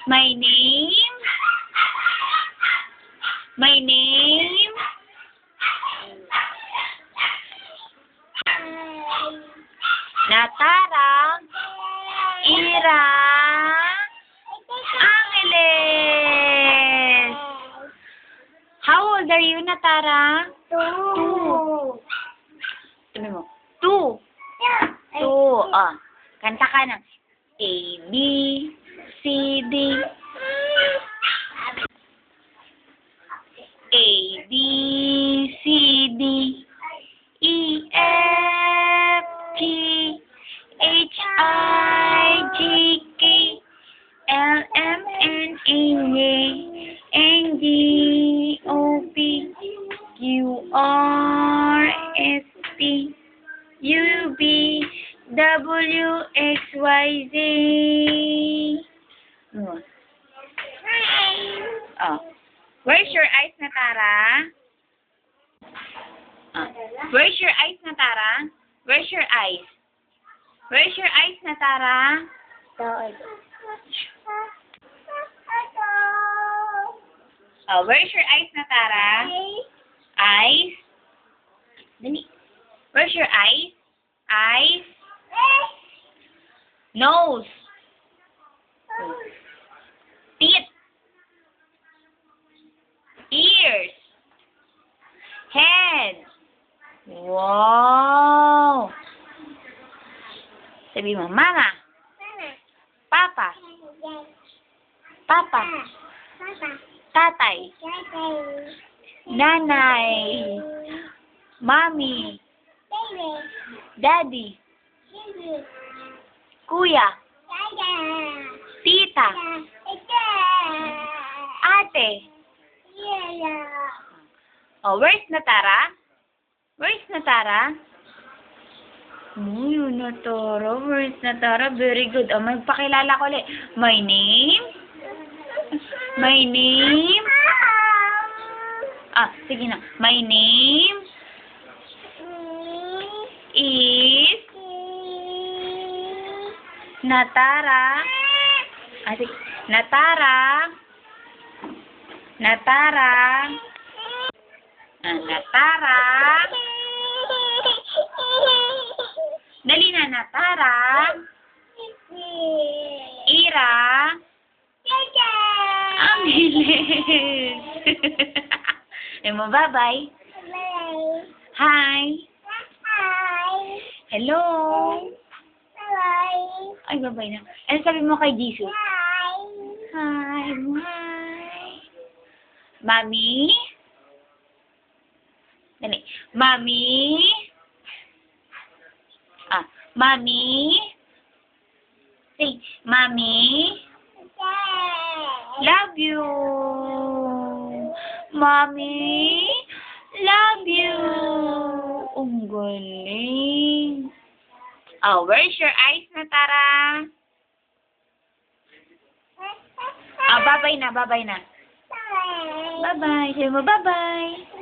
My name. My name. Natara. Ira. Angeles. How old are you, Natara? 2. Sabi mo, 2. 2. Oh, kanta ka ng A, B, C, D. A, B, C, D. E, F, G, H, I, J, K, L, M, N, N, G, O, P, Q, R, S, T, U, V, W, X, Y, Z. Oh. Where's your eyes, Natara? Where's your eyes, Natara? Where's your eyes? Where's your eyes, Natara? Oh, where's your eyes, Natara? Eyes? Dali. Where's your eyes? Eyes? Nose? Teeth? Ears? Head? Wow! Sabi mo, Mama? Papa? Papa? Tatay? Nanay? Mommy? Daddy? Kuya? Tita? Ate? Oh, where's Natara? Where's Natara? Yun, Natara. Where's Natara? Very good. Oh, magpakilala ko ulit. My name? My name? Sige na. My name is Natara. Sige. Natara. Natara. Natara. Dali na, Natara. Ira. Angeles. Bye-bye. Hi. Hello. Ay, bye-bye na. Ano sabi mo kay Jesus? Hi. Hi. Mommy? Dali. Mommy? Mommy? Say, Mommy? Love you. Mommy? Love you. Ang galing. Oh, where's your eyes, Natara? Bye-bye na, bye-bye na. Bye-bye. Say mo, bye-bye.